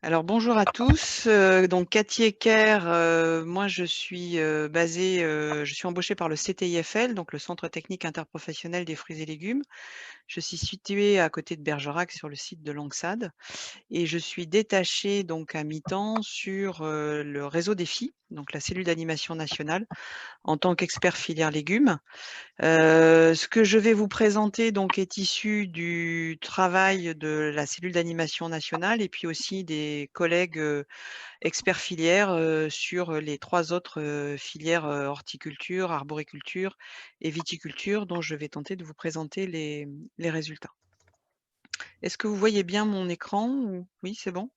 Alors bonjour à tous. Donc Cathy Ecker, moi je suis je suis embauchée par le CTIFL, donc le Centre technique interprofessionnel des fruits et légumes. Je suis située à côté de Bergerac sur le site de Langsade et je suis détachée donc à mi-temps sur le réseau défi, donc la cellule d'animation nationale, en tant qu'expert filière légumes. Ce que je vais vous présenter donc est issu du travail de la cellule d'animation nationale et puis aussi des collègues experts filières sur les 3 autres filières horticulture, arboriculture et viticulture dont je vais tenter de vous présenter les résultats. Est-ce que vous voyez bien mon écran oui, c'est bon?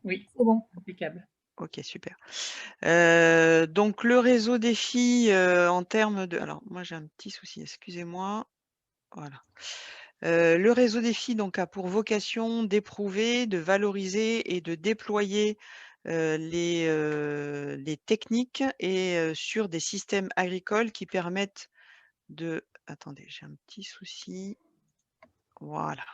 Oui, c'est bon, impeccable. OK, super. Donc le réseau défi, en termes de alors moi j'ai un petit souci, excusez-moi. Voilà. Le réseau défi donc a pour vocation d'éprouver, de valoriser et de déployer, les techniques et sur des systèmes agricoles qui permettent de attendez, j'ai un petit souci. Voilà.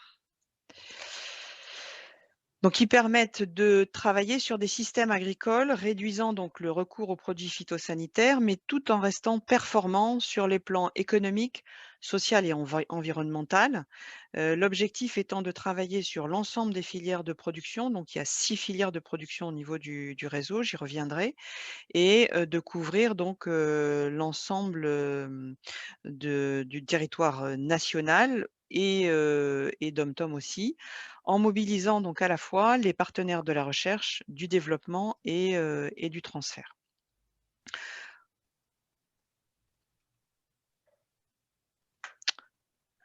Donc qui permettent de travailler sur des systèmes agricoles, réduisant donc le recours aux produits phytosanitaires, mais tout en restant performants sur les plans économiques, social et environnemental. L'objectif étant de travailler sur l'ensemble des filières de production, donc il y a 6 filières de production au niveau du réseau, j'y reviendrai, et de couvrir donc l'ensemble, du territoire, national et DOM-TOM aussi, en mobilisant donc à la fois les partenaires de la recherche, du développement et du transfert.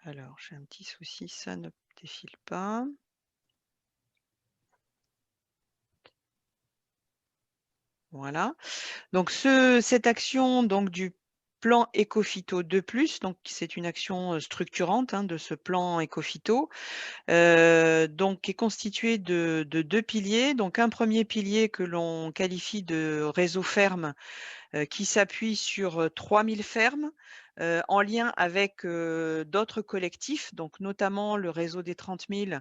Alors j'ai un petit souci, ça ne défile pas. Voilà. Donc cette action donc du plan Écophyto 2+, donc c'est une action, structurante, hein, de ce plan Écophyto, donc qui est constitué de 2 piliers. Donc un premier pilier que l'on qualifie de réseau ferme, qui s'appuie sur, 3 000 fermes, en lien avec, d'autres collectifs, donc notamment le réseau des 30 000,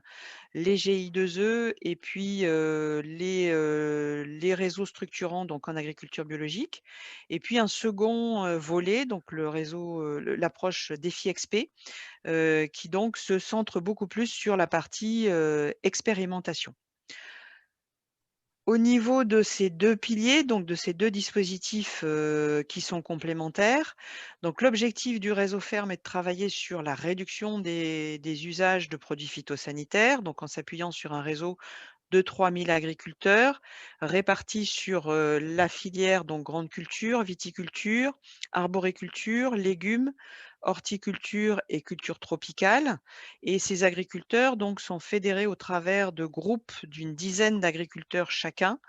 les GI2E et puis, les réseaux structurants donc en agriculture biologique. Et puis un second, volet, donc le réseau, l'approche Défi XP, qui donc se centre beaucoup plus sur la partie, expérimentation. Au niveau de ces 2 piliers, donc de ces 2 dispositifs, qui sont complémentaires, donc l'objectif du réseau ferme est de travailler sur la réduction des usages de produits phytosanitaires, donc en s'appuyant sur un réseau de 3 000 agriculteurs répartis sur, la filière, donc grande culture, viticulture, arboriculture, légumes, horticulture et culture tropicale. Et ces agriculteurs donc sont fédérés au travers de groupes d'une dizaine d'agriculteurs chacun,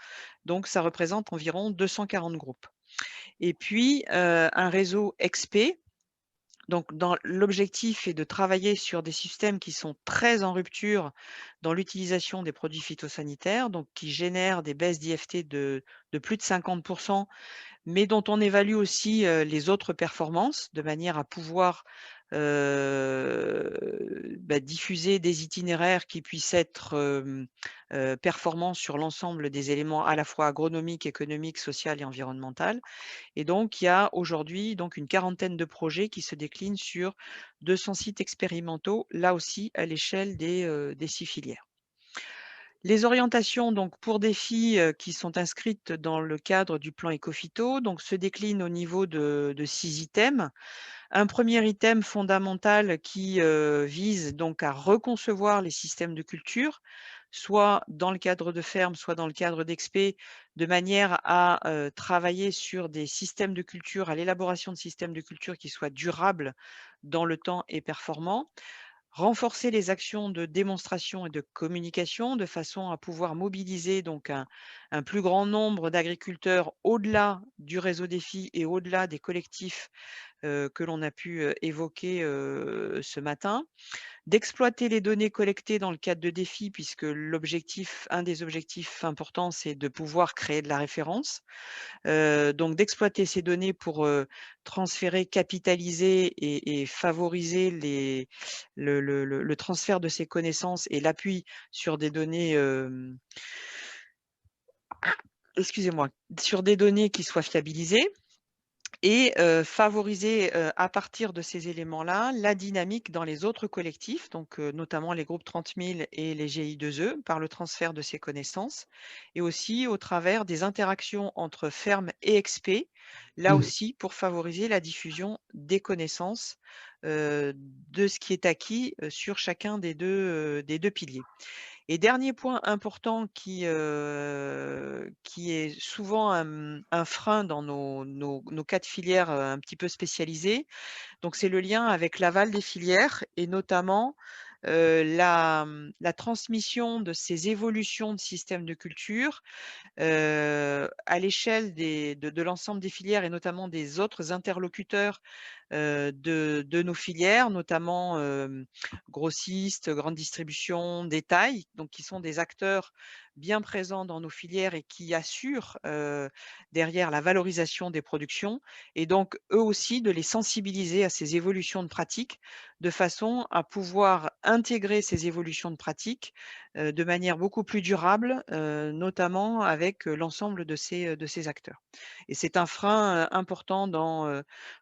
donc ça représente environ 240 groupes. Et puis, un réseau XP, donc dans l'objectif est de travailler sur des systèmes qui sont très en rupture dans l'utilisation des produits phytosanitaires, donc qui génèrent des baisses d'IFT de plus de 50, mais dont on évalue aussi, les autres performances de manière à pouvoir, diffuser des itinéraires qui puissent être, performants sur l'ensemble des éléments à la fois agronomiques, économiques, social et environnemental. Et donc il y a aujourd'hui donc une quarantaine de projets qui se déclinent sur 200 sites expérimentaux, là aussi à l'échelle des 6 filières. Les orientations donc pour des filles, qui sont inscrites dans le cadre du plan Écophyto, donc se déclinent au niveau de 6 items. Un premier item fondamental qui, vise donc à reconcevoir les systèmes de culture, soit dans le cadre de ferme, soit dans le cadre d'expé, de manière à, travailler sur des systèmes de culture, à l'élaboration de systèmes de culture qui soient durables dans le temps et performants. Renforcer les actions de démonstration et de communication de façon à pouvoir mobiliser donc un plus grand nombre d'agriculteurs au-delà du réseau défi et au-delà des collectifs, que l'on a pu, évoquer, ce matin. D'exploiter les données collectées dans le cadre de défis puisque un des objectifs importants, c'est de pouvoir créer de la référence. Donc d'exploiter ces données pour, transférer, capitaliser et favoriser le transfert de ces connaissances et l'appui sur des données, excusez-moi, sur des données qui soient fiabilisées et favoriser, à partir de ces éléments-là, la dynamique dans les autres collectifs, donc notamment les groupes 30 000 et les GI2E, par le transfert de ces connaissances et aussi au travers des interactions entre fermes et expé, là Mmh. aussi pour favoriser la diffusion des connaissances, de ce qui est acquis, sur chacun des 2 piliers. Et dernier point important qui est souvent un frein dans nos cas de filière, un petit peu spécialisés, donc c'est le lien avec l'aval des filières et notamment, la transmission de ces évolutions de systèmes de culture, à l'échelle de l'ensemble des filières et notamment des autres interlocuteurs, de nos filières, notamment, grossistes, grande distribution, détail, donc qui sont des acteurs bien présents dans nos filières et qui assurent, derrière la valorisation des productions et donc eux aussi de les sensibiliser à ces évolutions de pratiques, de façon à pouvoir intégrer ces évolutions de pratiques, de manière beaucoup plus durable, notamment avec, l'ensemble de ces acteurs. Et c'est un frein, important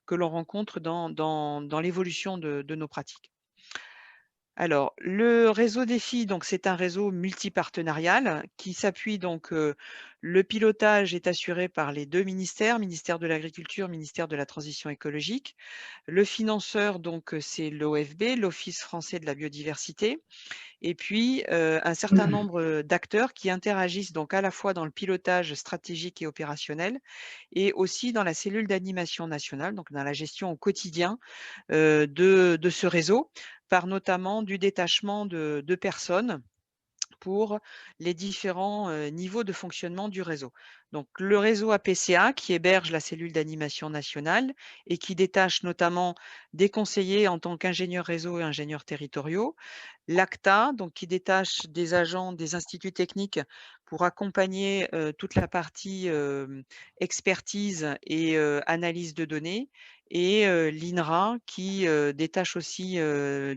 que l'on rencontre dans l'évolution de nos pratiques. Alors, le réseau défi, donc c'est un réseau multipartenarial qui s'appuie donc, le pilotage est assuré par les 2 ministères, ministère de l'Agriculture, ministère de la Transition écologique. Le financeur donc, c'est l'OFB, l'Office français de la biodiversité et puis, un certain nombre, d'acteurs qui interagissent donc à la fois dans le pilotage stratégique et opérationnel et aussi dans la cellule d'animation nationale, donc dans la gestion au quotidien, de ce réseau, par notamment du détachement de personnes pour les différents, niveaux de fonctionnement du réseau. Donc le réseau APCA qui héberge la cellule d'animation nationale et qui détache notamment des conseillers en tant qu'ingénieurs réseau et ingénieurs territoriaux. L'ACTA, donc qui détache des agents des instituts techniques pour accompagner, toute la partie, expertise et analyse de données et l'INRA qui, détache aussi,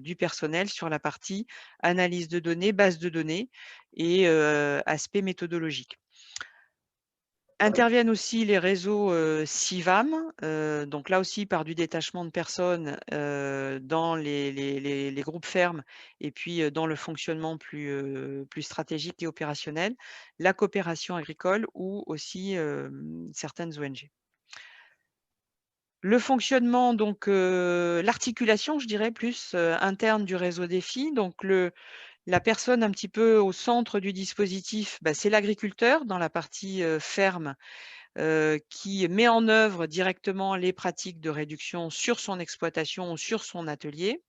du personnel sur la partie analyse de données, base de données et aspect méthodologique. Interviennent aussi les réseaux, CIVAM, donc là aussi par du détachement de personnes, dans les groupes fermes et puis, dans le fonctionnement plus stratégique et opérationnel, la coopération agricole ou aussi, certaines ONG. Le fonctionnement donc, l'articulation je dirais plus, interne du réseau défi, donc la personne un petit peu au centre du dispositif, bah, c'est l'agriculteur dans la partie, ferme, qui met en œuvre directement les pratiques de réduction sur son exploitation ou sur son atelier.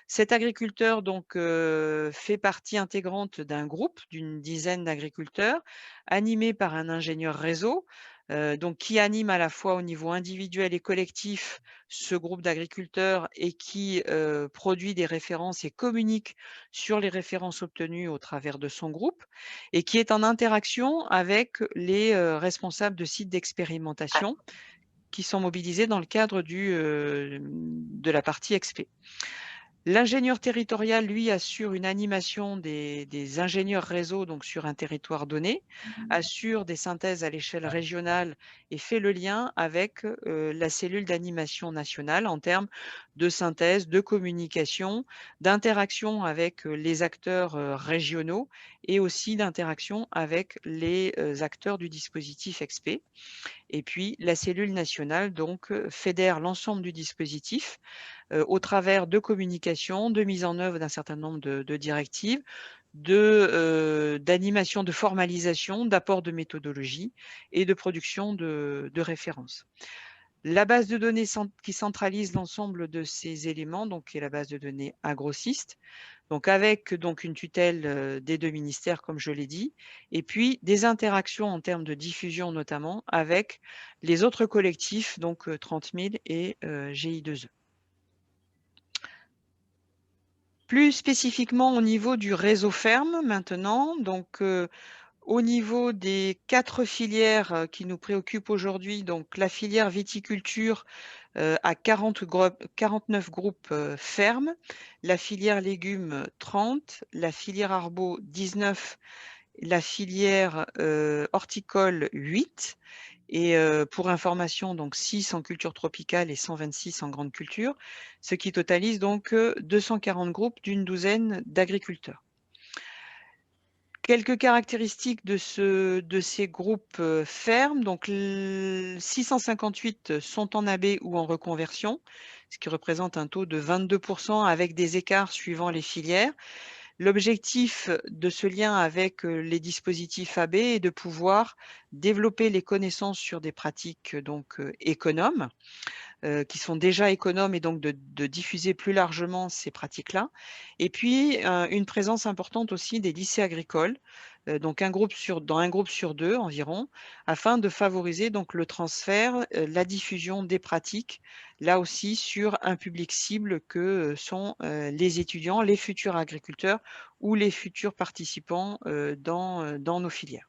Cet agriculteur donc, fait partie intégrante d'un groupe d'une dizaine d'agriculteurs, animé par un ingénieur réseau, donc qui anime à la fois au niveau individuel et collectif ce groupe d'agriculteurs et qui, produit des références et communique sur les références obtenues au travers de son groupe et qui est en interaction avec les, responsables de sites d'expérimentation qui sont mobilisés dans le cadre de la partie expé. L'ingénieur territorial, lui, assure une animation des ingénieurs réseau, donc sur un territoire donné, assure des synthèses à l'échelle régionale et fait le lien avec la cellule d'animation nationale en termes de synthèse, de communication, d'interaction avec les acteurs régionaux et aussi d'interaction avec les acteurs du dispositif XP. Et puis la cellule nationale donc fédère l'ensemble du dispositif au travers de communication, de mise en œuvre d'un certain nombre de directives, d'animation, de formalisation, d'apport de méthodologie et de production de références. La base de données qui centralise l'ensemble de ces éléments, donc qui est la base de données Agrosist, donc avec donc une tutelle des 2 ministères, comme je l'ai dit, et puis des interactions en termes de diffusion notamment avec les autres collectifs, donc 30 000 et GI2E. Plus spécifiquement au niveau du réseau ferme maintenant, donc au niveau des 4 filières qui nous préoccupent aujourd'hui, donc la filière viticulture à 49 groupes fermes, la filière légumes 30, la filière arbo 19 la filière horticole 8 et pour information, donc 6 en culture tropicale et 126 en grande culture, ce qui totalise donc 240 groupes d'une douzaine d'agriculteurs. Quelques caractéristiques de ces groupes fermes. Donc, 658 sont en AB ou en reconversion, ce qui représente un taux de 22% avec des écarts suivant les filières. L'objectif de ce lien avec les dispositifs AB est de pouvoir développer les connaissances sur des pratiques donc économes, qui sont déjà économes et donc de diffuser plus largement ces pratiques-là. Et puis, une présence importante aussi des lycées agricoles, donc dans un groupe sur 2 environ, afin de favoriser donc le transfert, la diffusion des pratiques, là aussi sur un public cible que, sont, les étudiants, les futurs agriculteurs ou les futurs participants, dans nos filières.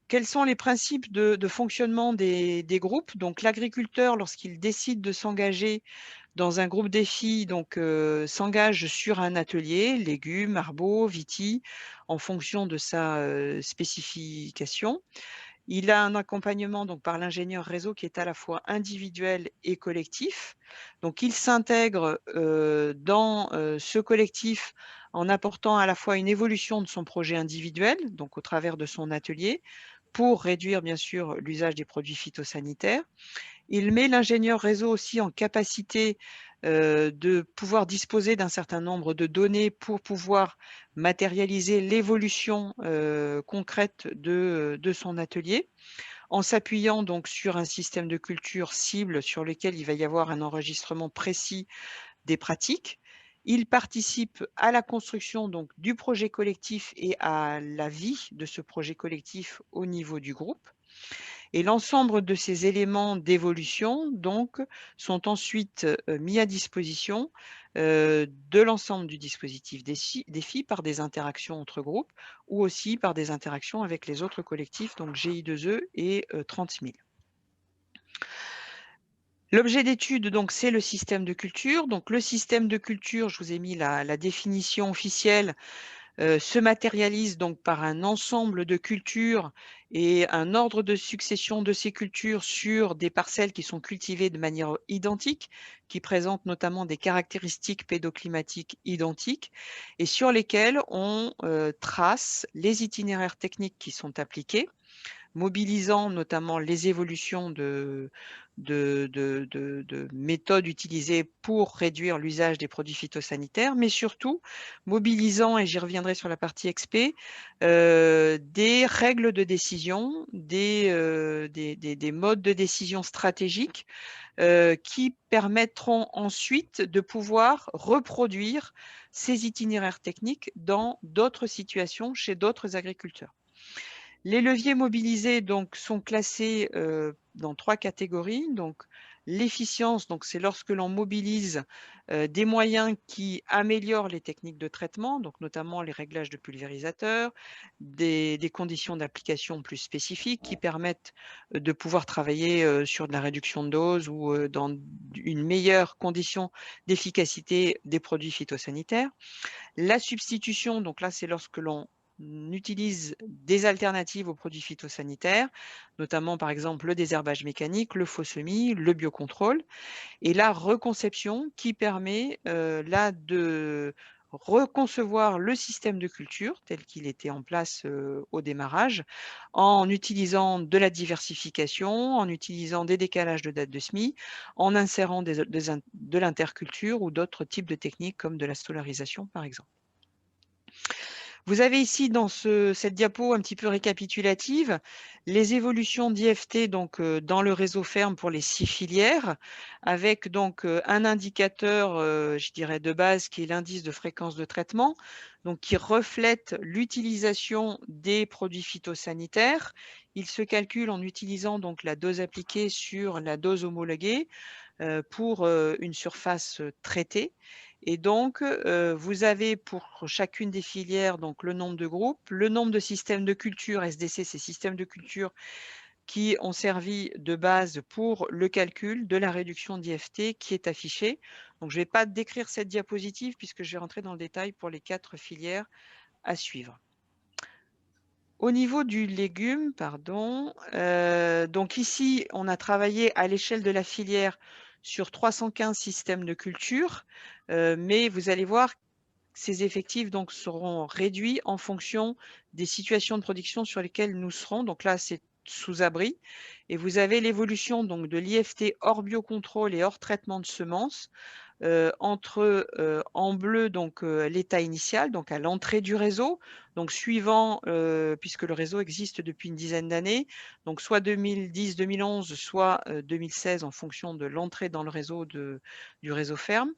Quels sont les principes de fonctionnement des groupes? Donc l'agriculteur, lorsqu'il décide de s'engager dans un groupe défi, donc s'engage sur un atelier, légumes, arbaux, viti, en fonction de sa, spécification. Il a un accompagnement donc par l'ingénieur réseau qui est à la fois individuel et collectif. Donc il s'intègre, dans, ce collectif en apportant à la fois une évolution de son projet individuel, donc au travers de son atelier, pour réduire bien sûr l'usage des produits phytosanitaires. Il met l'ingénieur réseau aussi en capacité, de pouvoir disposer d'un certain nombre de données pour pouvoir matérialiser l'évolution, concrète de son atelier, en s'appuyant donc sur un système de culture cible sur lequel il va y avoir un enregistrement précis des pratiques. Il participe à la construction donc du projet collectif et à la vie de ce projet collectif au niveau du groupe. Et l'ensemble de ces éléments d'évolution, donc, sont ensuite, mis à disposition, de l'ensemble du dispositif défi par des interactions entre groupes ou aussi par des interactions avec les autres collectifs, donc GI2E et 30 000. L'objet d'étude, donc, c'est le système de culture. Donc, le système de culture, je vous ai mis la définition officielle, se matérialise donc par un ensemble de cultures et un ordre de succession de ces cultures sur des parcelles qui sont cultivées de manière identique, qui présentent notamment des caractéristiques pédoclimatiques identiques et sur lesquelles on trace les itinéraires techniques qui sont appliqués, mobilisant notamment les évolutions de méthodes utilisées pour réduire l'usage des produits phytosanitaires, mais surtout mobilisant, et j'y reviendrai sur la partie XP, des règles de décision, des modes de décision stratégiques qui permettront ensuite de pouvoir reproduire ces itinéraires techniques dans d'autres situations chez d'autres agriculteurs. Les leviers mobilisés donc sont classés, dans 3 catégories. Donc l'efficience, donc c'est lorsque l'on mobilise, des moyens qui améliorent les techniques de traitement, donc notamment les réglages de pulvérisateurs, des conditions d'application plus spécifiques qui permettent, de pouvoir travailler, sur de la réduction de dose ou, dans une meilleure condition d'efficacité des produits phytosanitaires. La substitution, donc là, c'est lorsque l'on utilise des alternatives aux produits phytosanitaires, notamment par exemple le désherbage mécanique, le faux semis, le biocontrôle, et la reconception qui permet là de reconcevoir le système de culture tel qu'il était en place au démarrage, en utilisant de la diversification, en utilisant des décalages de date de semis, en insérant de l'interculture ou d'autres types de techniques comme de la solarisation par exemple. Vous avez ici dans cette diapo un petit peu récapitulative, les évolutions d'IFT donc, dans le réseau ferme pour les 6 filières, avec donc, un indicateur, je dirais de base qui est l'indice de fréquence de traitement, donc qui reflète l'utilisation des produits phytosanitaires. Il se calcule en utilisant donc la dose appliquée sur la dose homologuée, pour, une surface, traitée et donc, vous avez pour chacune des filières donc le nombre de groupes, le nombre de systèmes de culture SDC, ces systèmes de culture qui ont servi de base pour le calcul de la réduction d'IFT qui est affiché. Donc je ne vais pas décrire cette diapositive puisque je vais rentrer dans le détail pour les 4 filières à suivre. Au niveau du légume, pardon, donc ici, on a travaillé à l'échelle de la filière sur 315 systèmes de culture, mais vous allez voir, ces effectifs donc seront réduits en fonction des situations de production sur lesquelles nous serons. Donc là, c'est sous abri et vous avez l'évolution donc de l'IFT hors biocontrôle et hors traitement de semences. Entre, en bleu donc l'état initial, donc à l'entrée du réseau, donc suivant, puisque le réseau existe depuis une dizaine d'années, donc soit 2010-2011, soit, 2016 en fonction de l'entrée dans le réseau du réseau ferme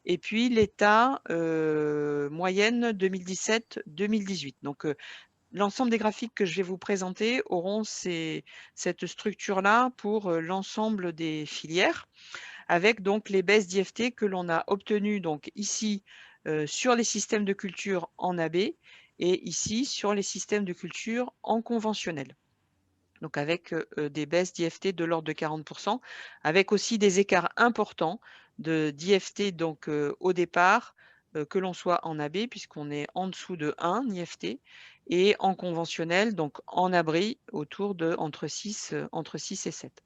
et puis l'état, moyenne 2017-2018. Donc, l'ensemble des graphiques que je vais vous présenter auront cette structure-là pour, l'ensemble des filières avec donc les baisses d'IFT que l'on a obtenues donc ici, sur les systèmes de culture en AB et ici sur les systèmes de culture en conventionnel. Donc avec, des baisses d'IFT de l'ordre de 40 avec aussi des écarts importants d'IFT donc, au départ, que l'on soit en AB puisqu'on est en dessous de 1 IFT et en conventionnel donc en abri autour de entre 6 et 7.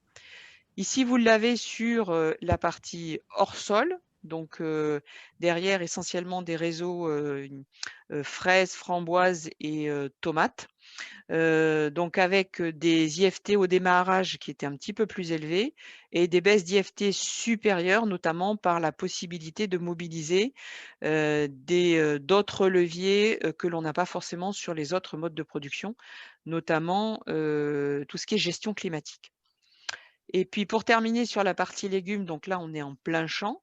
Ici, vous l'avez sur, la partie hors sol, donc derrière essentiellement des réseaux, fraises, framboises et tomates. Donc avec, des IFT au démarrage qui étaient un petit peu plus élevés et des baisses d'IFT supérieures, notamment par la possibilité de mobiliser, d'autres leviers, que l'on n'a pas forcément sur les autres modes de production, notamment, tout ce qui est gestion climatique. Et puis pour terminer sur la partie légumes, donc là on est en plein champ,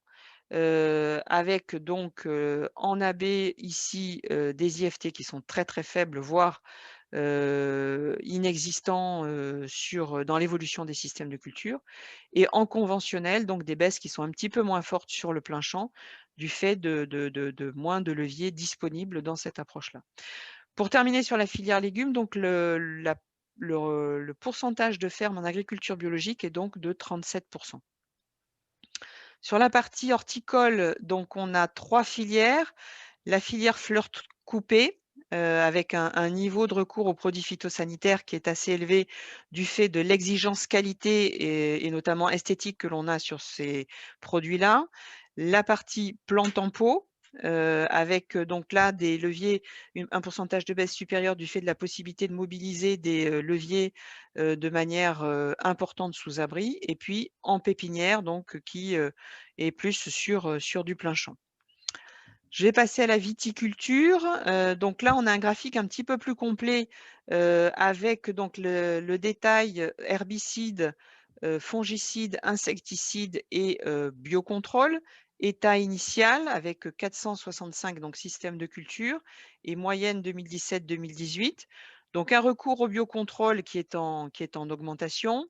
avec donc, en AB ici, des IFT qui sont très, très faibles, voire, inexistants, dans l'évolution des systèmes de culture et en conventionnel, donc des baisses qui sont un petit peu moins fortes sur le plein champ, du fait de moins de leviers disponibles dans cette approche-là. Pour terminer sur la filière légumes, donc le pourcentage de fermes en agriculture biologique est donc de 37. Sur la partie horticole, donc on a 3 filières. La filière fleurs coupées, avec un niveau de recours aux produits phytosanitaires qui est assez élevé du fait de l'exigence qualité et notamment esthétique que l'on a sur ces produits-là. La partie plantes en pot, avec, donc là des leviers, un pourcentage de baisse supérieur du fait de la possibilité de mobiliser des, leviers, de manière, importante sous abri et puis en pépinière donc qui, est plus sur du plein champ. Je vais passer à la viticulture. Donc là, on a un graphique un petit peu plus complet, avec donc le détail, herbicides, fongicides, insecticides et biocontrôle. État initial avec 465 donc systèmes de culture et moyenne 2017-2018. Donc un recours au biocontrôle qui est en augmentation.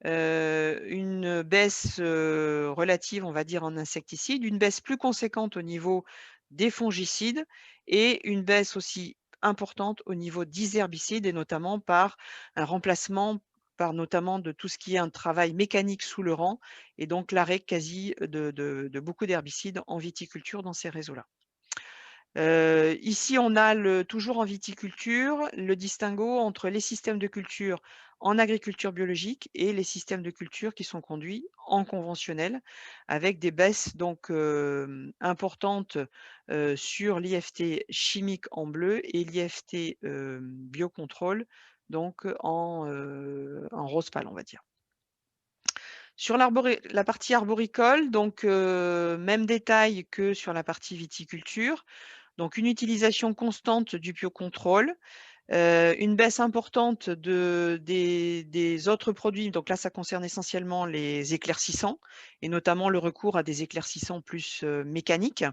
Une baisse, relative, on va dire, en insecticides, une baisse plus conséquente au niveau des fongicides et une baisse aussi importante au niveau des herbicides et notamment par un remplacement par notamment de tout ce qui est un travail mécanique sous le rang et donc l'arrêt quasi de beaucoup d'herbicides en viticulture dans ces réseaux-là. Ici, on a toujours en viticulture, le distinguo entre les systèmes de culture en agriculture biologique et les systèmes de culture qui sont conduits en conventionnel, avec des baisses donc importantes, sur l'IFT chimique en bleu et l'IFT, biocontrôle donc en rose pâle, on va dire. Sur la partie arboricole, donc même détail que sur la partie viticulture. Donc une utilisation constante du biocontrôle, une baisse importante des autres produits. Donc là, ça concerne essentiellement les éclaircissants et notamment le recours à des éclaircissants plus, mécaniques.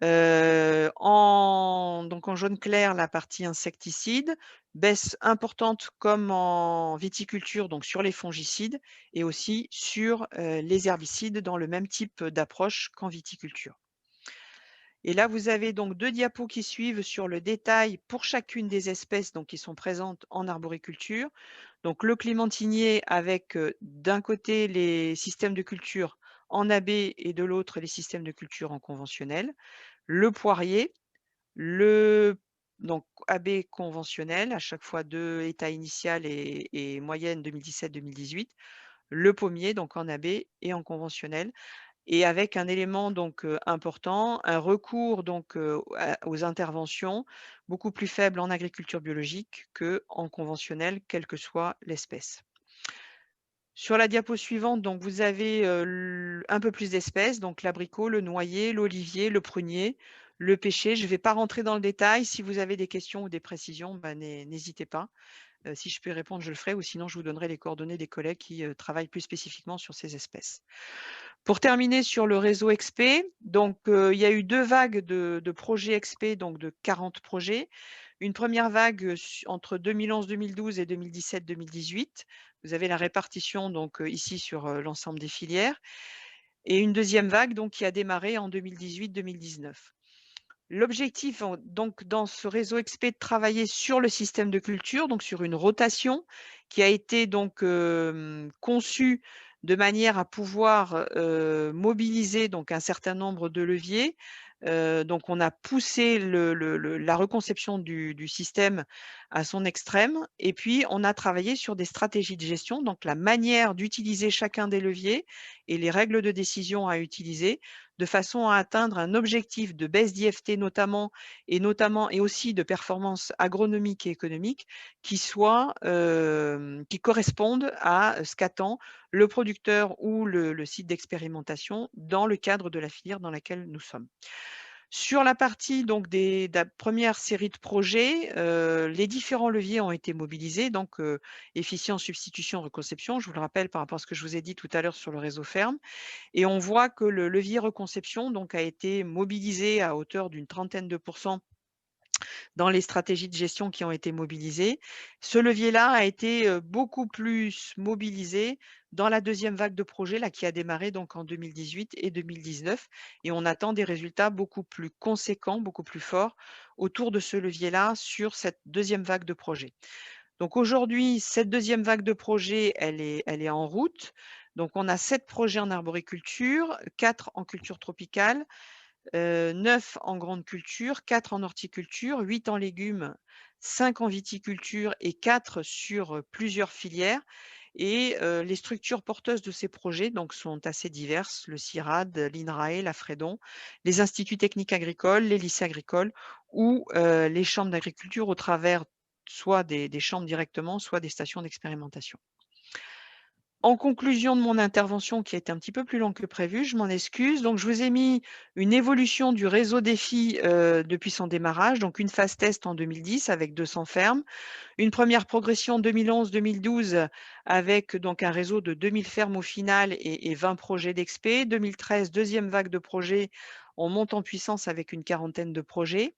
En jaune clair, la partie insecticide, baisse importante comme en viticulture, donc sur les fongicides et aussi sur, les herbicides dans le même type d'approche qu'en viticulture. Et là, vous avez donc 2 diapos qui suivent sur le détail pour chacune des espèces donc qui sont présentes en arboriculture. Donc le clémentinier avec, d'un côté les systèmes de culture en AB et de l'autre les systèmes de culture en conventionnel. Le poirier, le donc AB conventionnel, à chaque fois 2 états initial et moyenne 2017-2018. Le pommier, donc en AB et en conventionnel. Et avec un élément donc important, un recours donc aux interventions beaucoup plus faible en agriculture biologique qu'en conventionnel, quelle que soit l'espèce. Sur la diapo suivante, donc vous avez, un peu plus d'espèces, donc l'abricot, le noyer, l'olivier, le prunier, le pêcher. Je ne vais pas rentrer dans le détail. Si vous avez des questions ou des précisions, bah, n'hésitez pas. Si je peux y répondre, je le ferai ou sinon je vous donnerai les coordonnées des collègues qui, travaillent plus spécifiquement sur ces espèces. Pour terminer sur le réseau XP, donc il y a eu 2 vagues de projets XP, donc de 40 projets. Une première vague, entre 2011-2012 et 2017-2018. Vous avez la répartition donc ici sur, l'ensemble des filières et une deuxième vague donc qui a démarré en 2018-2019. L'objectif donc dans ce réseau XP de travailler sur le système de culture, donc sur une rotation qui a été donc conçue de manière à pouvoir, mobiliser donc un certain nombre de leviers. Donc on a poussé la reconception du système à son extrême et puis on a travaillé sur des stratégies de gestion, donc la manière d'utiliser chacun des leviers et les règles de décision à utiliser de façon à atteindre un objectif de baisse d'IFT notamment et aussi de performance agronomique et économique qui soit, qui correspondent à ce qu'attend le producteur ou le site d'expérimentation dans le cadre de la filière dans laquelle nous sommes. Sur la partie donc de la première série de projets, les différents leviers ont été mobilisés, donc efficience, substitution, reconception. Je vous le rappelle par rapport à ce que je vous ai dit tout à l'heure sur le réseau ferme. Et on voit que le levier reconception donc a été mobilisé à hauteur d'une trentaine de pourcents dans les stratégies de gestion qui ont été mobilisées. Ce levier-là a été, beaucoup plus mobilisé dans la deuxième vague de projets là qui a démarré donc en 2018 et 2019 et on attend des résultats beaucoup plus conséquents, beaucoup plus forts autour de ce levier-là sur cette deuxième vague de projets. Donc aujourd'hui, cette deuxième vague de projets, elle est en route. Donc on a 7 projets en arboriculture, 4 en culture tropicale, 9 en grande culture, 4 en horticulture, 8 en légumes, 5 en viticulture et 4 sur, plusieurs filières et les structures porteuses de ces projets donc sont assez diverses, le CIRAD, l'INRAE, la Fredon, les instituts techniques agricoles, les lycées agricoles ou les chambres d'agriculture au travers soit des chambres directement, soit des stations d'expérimentation. En conclusion de mon intervention qui a été un petit peu plus longue que prévu, je m'en excuse. Donc je vous ai mis une évolution du réseau défi, depuis son démarrage, donc une phase test en 2010 avec 200 fermes, une première progression 2011-2012 avec donc un réseau de 2000 fermes au final et 20 projets d'expé. 2013, deuxième vague de projets, on monte en puissance avec une quarantaine de projets.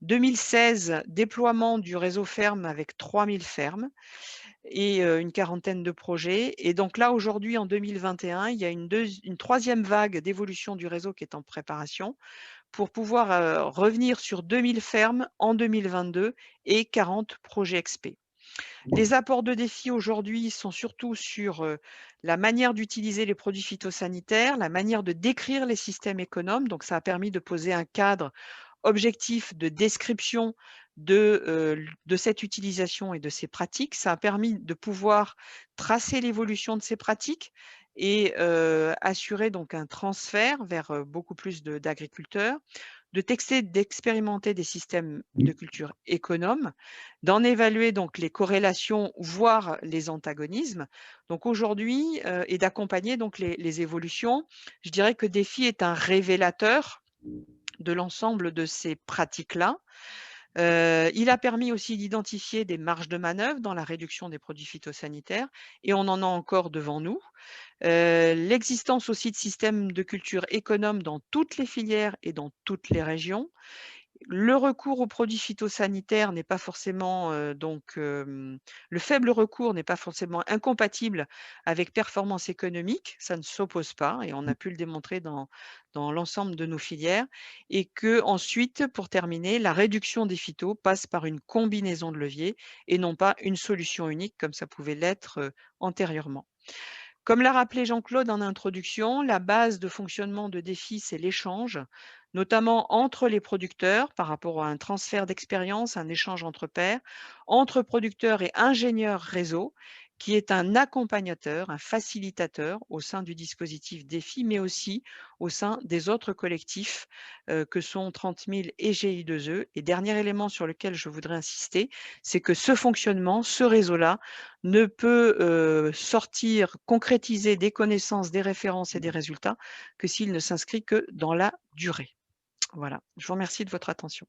2016, déploiement du réseau ferme avec 3000 fermes et une quarantaine de projets et donc là, aujourd'hui, en 2021, il y a une troisième vague d'évolution du réseau qui est en préparation pour pouvoir, revenir sur 2000 fermes en 2022 et 40 projets XP. Les apports de défis aujourd'hui sont surtout sur, la manière d'utiliser les produits phytosanitaires, la manière de décrire les systèmes économes, donc ça a permis de poser un cadre objectif de description de cette utilisation et de ces pratiques. Ça a permis de pouvoir tracer l'évolution de ces pratiques et assurer donc un transfert vers, beaucoup plus d'agriculteurs, d'expérimenter des systèmes de culture économes, d'en évaluer donc les corrélations, voire les antagonismes. Donc aujourd'hui, et d'accompagner donc les évolutions. Je dirais que DEFI est un révélateur de l'ensemble de ces pratiques-là. Il a permis aussi d'identifier des marges de manœuvre dans la réduction des produits phytosanitaires et on en a encore devant nous. L'existence aussi de systèmes de culture économes dans toutes les filières et dans toutes les régions. Le recours aux produits phytosanitaires n'est pas forcément, le faible recours n'est pas forcément incompatible avec performance économique, ça ne s'oppose pas et on a pu le démontrer dans l'ensemble de nos filières et que ensuite, pour terminer, la réduction des phytos passe par une combinaison de leviers et non pas une solution unique comme ça pouvait l'être, antérieurement. Comme l'a rappelé Jean-Claude en introduction, la base de fonctionnement de Défi, c'est l'échange. notamment entre les producteurs par rapport à un transfert d'expérience, un échange entre pairs, entre producteurs et ingénieurs réseau, qui est un accompagnateur, un facilitateur au sein du dispositif DEFI, mais aussi au sein des autres collectifs que sont 30 000 et GI2E. Et dernier élément sur lequel je voudrais insister, c'est que ce fonctionnement, ce réseau-là, ne peut sortir, concrétiser des connaissances, des références et des résultats que s'il ne s'inscrit que dans la durée. Voilà, je vous remercie de votre attention.